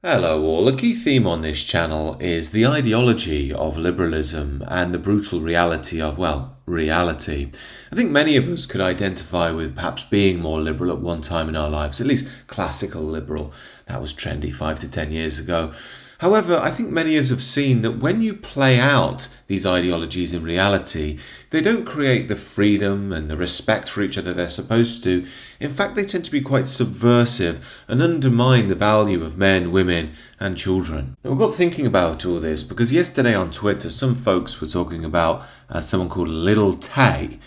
Hello all, the key theme on this channel is the ideology of liberalism and the brutal reality of, reality. I think many of us could identify with perhaps being more liberal at one time in our lives, at least classical liberal. That was trendy 5 to 10 years ago. However, I think many of us have seen that when you play out these ideologies in reality, they don't create the freedom and the respect for each other they're supposed to. In fact, they tend to be quite subversive and undermine the value of men, women, and children. Now, I got thinking about all this because yesterday on Twitter, some folks were talking about someone called Little Tay.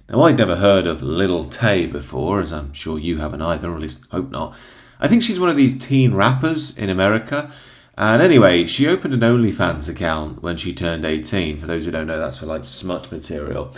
Now, I'd never heard of Little Tay before, as I'm sure you haven't either, or at least hope not. I think she's one of these teen rappers in America. And anyway, she opened an OnlyFans account when she turned 18. For those who don't know, that's for like smut material.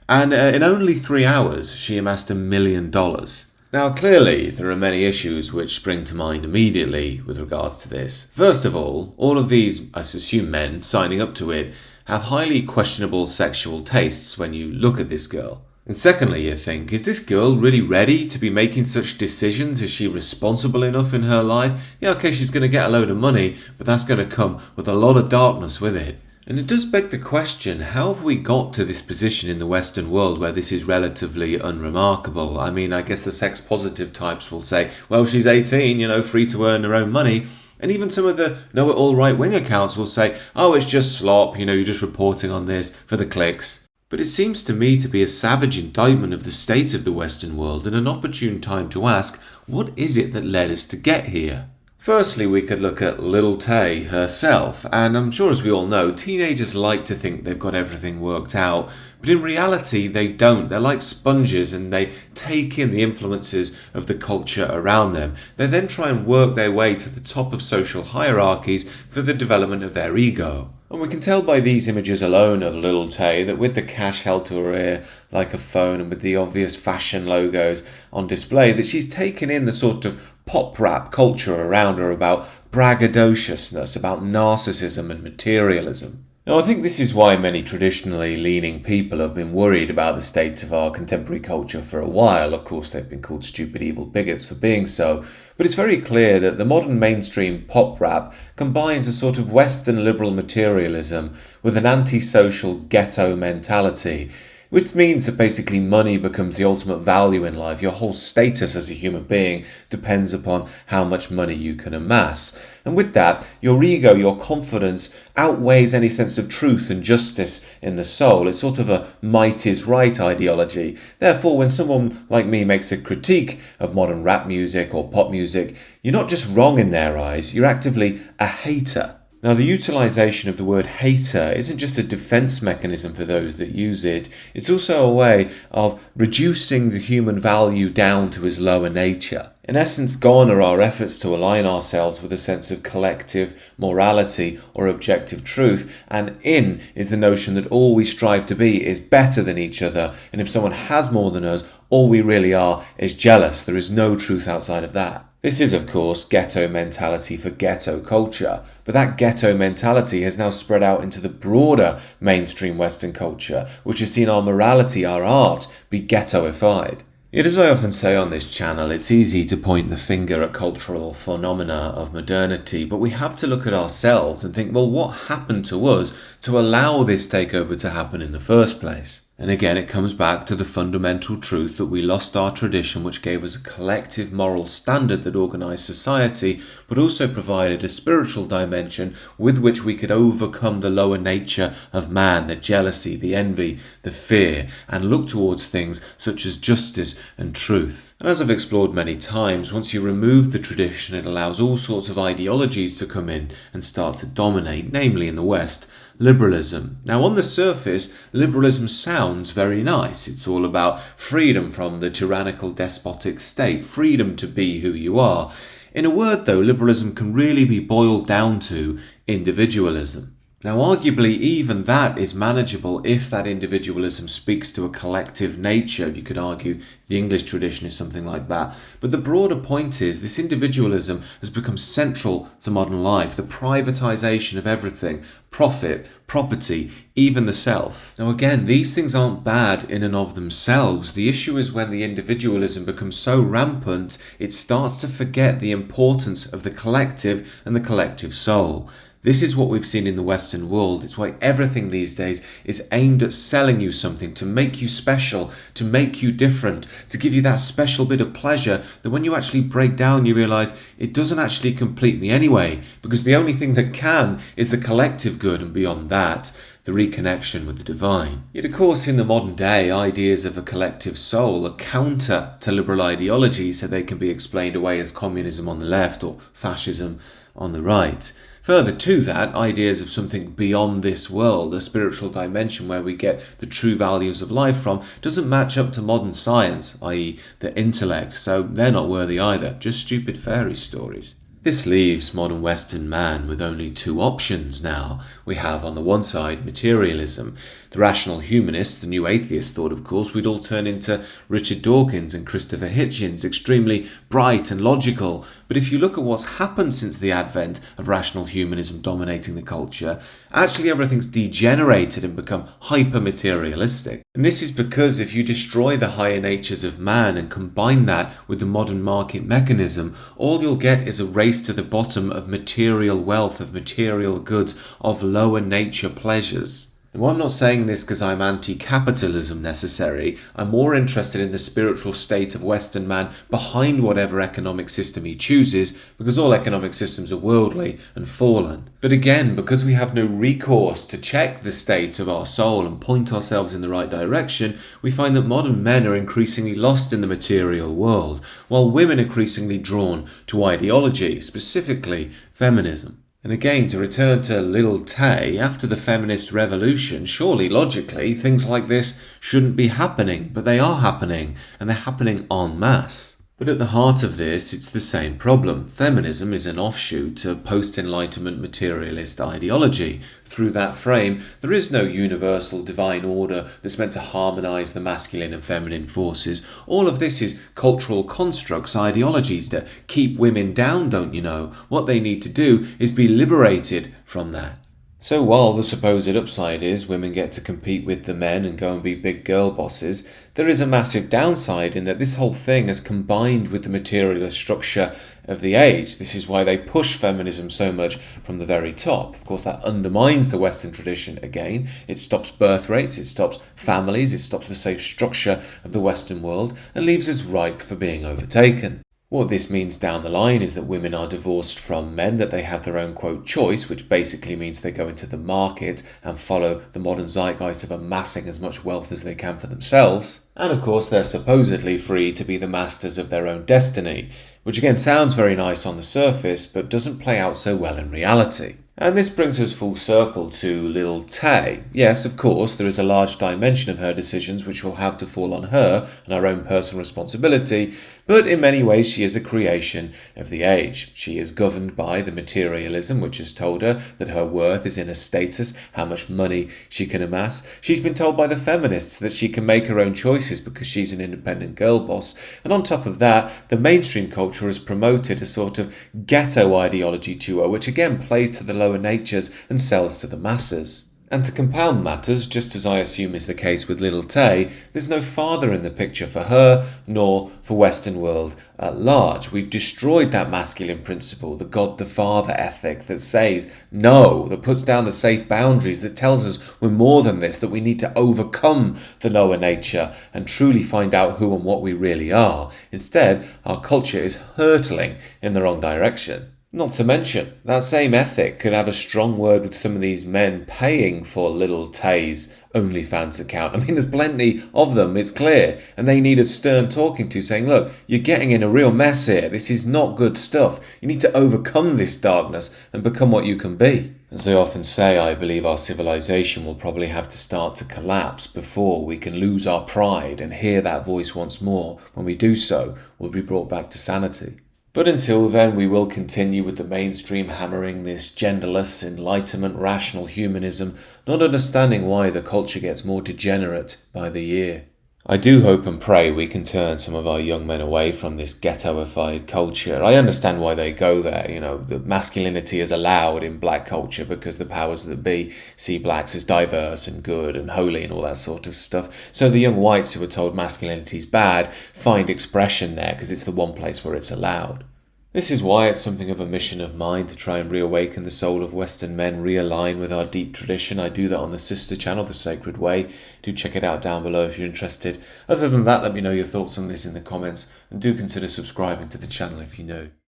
And in only 3 hours, she amassed $1 million. Now, clearly, there are many issues which spring to mind immediately with regards to this. First of all of these, I assume men, signing up to it have highly questionable sexual tastes when you look at this girl. And secondly, you think, is this girl really ready to be making such decisions? Is she responsible enough in her life? Yeah, okay, she's going to get a load of money, but that's going to come with a lot of darkness with it. And it does beg the question, how have we got to this position in the Western world where this is relatively unremarkable? I mean, I guess the sex-positive types will say, well, she's 18, free to earn her own money. And even some of the know-it-all right-wing accounts will say, oh, it's just slop, you're just reporting on this for the clicks. But it seems to me to be a savage indictment of the state of the Western world and an opportune time to ask, what is it that led us to get here? Firstly, we could look at Little Tay herself, and I'm sure as we all know, teenagers like to think they've got everything worked out, but in reality they don't. They're like sponges and they take in the influences of the culture around them. They then try and work their way to the top of social hierarchies for the development of their ego. And we can tell by these images alone of Little Tay that with the cash held to her ear like a phone and with the obvious fashion logos on display, that she's taken in the sort of pop rap culture around her about braggadociousness, about narcissism and materialism. Now, I think this is why many traditionally leaning people have been worried about the state of our contemporary culture for a while. Of course, they've been called stupid, evil bigots for being so. But it's very clear that the modern mainstream pop rap combines a sort of Western liberal materialism with an antisocial ghetto mentality, which means that basically money becomes the ultimate value in life. Your whole status as a human being depends upon how much money you can amass. And with that, your ego, your confidence outweighs any sense of truth and justice in the soul. It's sort of a might is right ideology. Therefore, when someone like me makes a critique of modern rap music or pop music, you're not just wrong in their eyes, you're actively a hater. Now, the utilisation of the word hater isn't just a defence mechanism for those that use it, it's also a way of reducing the human value down to his lower nature. In essence, gone are our efforts to align ourselves with a sense of collective morality or objective truth, and in is the notion that all we strive to be is better than each other, and if someone has more than us, all we really are is jealous. There is no truth outside of that. This is, of course, ghetto mentality for ghetto culture, but that ghetto mentality has now spread out into the broader mainstream Western culture, which has seen our morality, our art, be ghettoified. Yet, as I often say on this channel, it's easy to point the finger at cultural phenomena of modernity, but we have to look at ourselves and think, well, what happened to us to allow this takeover to happen in the first place? And again, it comes back to the fundamental truth that we lost our tradition, which gave us a collective moral standard that organised society, but also provided a spiritual dimension with which we could overcome the lower nature of man, the jealousy, the envy, the fear, and look towards things such as justice and truth. And as I've explored many times, once you remove the tradition, it allows all sorts of ideologies to come in and start to dominate, namely in the West, liberalism. Now, on the surface, liberalism sounds very nice. It's all about freedom from the tyrannical despotic state, freedom to be who you are. In a word, though, liberalism can really be boiled down to individualism. Now, arguably, even that is manageable if that individualism speaks to a collective nature. You could argue the English tradition is something like that. But the broader point is this individualism has become central to modern life, the privatization of everything, profit, property, even the self. Now, again, these things aren't bad in and of themselves. The issue is when the individualism becomes so rampant, it starts to forget the importance of the collective and the collective soul. This is what we've seen in the Western world. It's why everything these days is aimed at selling you something, to make you special, to make you different, to give you that special bit of pleasure that when you actually break down, you realize it doesn't actually complete me anyway, because the only thing that can is the collective good, and beyond that, the reconnection with the divine. Yet, of course, in the modern day, ideas of a collective soul are counter to liberal ideology, so they can be explained away as communism on the left or fascism on the right. Further to that, ideas of something beyond this world, a spiritual dimension where we get the true values of life from, doesn't match up to modern science, i.e. the intellect, so they're not worthy either, just stupid fairy stories. This leaves modern Western man with only two options now. We have on the one side materialism. The rational humanists, the new atheists, thought of course we'd all turn into Richard Dawkins and Christopher Hitchens, extremely bright and logical. But if you look at what's happened since the advent of rational humanism dominating the culture, actually everything's degenerated and become hyper-materialistic. And this is because if you destroy the higher natures of man and combine that with the modern market mechanism, all you'll get is a race to the bottom of material wealth, of material goods, of lower nature pleasures. Well, I'm not saying this because I'm anti-capitalism necessarily. I'm more interested in the spiritual state of Western man behind whatever economic system he chooses, because all economic systems are worldly and fallen. But again, because we have no recourse to check the state of our soul and point ourselves in the right direction, we find that modern men are increasingly lost in the material world, while women are increasingly drawn to ideology, specifically feminism. And again, to return to Little Tay, after the feminist revolution, surely logically things like this shouldn't be happening, but they are happening, and they're happening en masse. But at the heart of this, it's the same problem. Feminism is an offshoot of post-Enlightenment materialist ideology. Through that frame, there is no universal divine order that's meant to harmonise the masculine and feminine forces. All of this is cultural constructs, ideologies to keep women down, don't you know? What they need to do is be liberated from that. So while the supposed upside is women get to compete with the men and go and be big girl bosses, there is a massive downside in that this whole thing has combined with the materialist structure of the age. This is why they push feminism so much from the very top. Of course, that undermines the Western tradition again. It stops birth rates, it stops families, it stops the safe structure of the Western world and leaves us ripe for being overtaken. What this means down the line is that women are divorced from men, that they have their own, quote, choice, which basically means they go into the market and follow the modern zeitgeist of amassing as much wealth as they can for themselves. And of course, they're supposedly free to be the masters of their own destiny, which again sounds very nice on the surface, but doesn't play out so well in reality. And this brings us full circle to Little Tay. Yes, of course, there is a large dimension of her decisions which will have to fall on her and her own personal responsibility, but in many ways she is a creation of the age. She is governed by the materialism which has told her that her worth is in her status, how much money she can amass. She's been told by the feminists that she can make her own choices because she's an independent girl boss. And on top of that, the mainstream culture has promoted a sort of ghetto ideology to her, which again plays to the lower natures and sells to the masses. And to compound matters, just as I assume is the case with Little Tay, there's no father in the picture for her, nor for Western world at large. We've destroyed that masculine principle, the God the Father ethic that says no, that puts down the safe boundaries, that tells us we're more than this, that we need to overcome the lower nature and truly find out who and what we really are. Instead, our culture is hurtling in the wrong direction. Not to mention, that same ethic could have a strong word with some of these men paying for Little Tay's OnlyFans account. I mean, there's plenty of them, it's clear, and they need a stern talking to saying, look, you're getting in a real mess here. This is not good stuff. You need to overcome this darkness and become what you can be. As I often say, I believe our civilization will probably have to start to collapse before we can lose our pride and hear that voice once more. When we do so, we'll be brought back to sanity. But until then, we will continue with the mainstream hammering this genderless, enlightenment, rational humanism, not understanding why the culture gets more degenerate by the year. I do hope and pray we can turn some of our young men away from this ghettoified culture. I understand why they go there. The masculinity is allowed in black culture because the powers that be see blacks as diverse and good and holy and all that sort of stuff. So the young whites who are told masculinity is bad find expression there because it's the one place where it's allowed. This is why it's something of a mission of mine to try and reawaken the soul of Western men, realign with our deep tradition. I do that on the sister channel, The Sacred Way. Do check it out down below if you're interested. Other than that, let me know your thoughts on this in the comments, and do consider subscribing to the channel if you're new.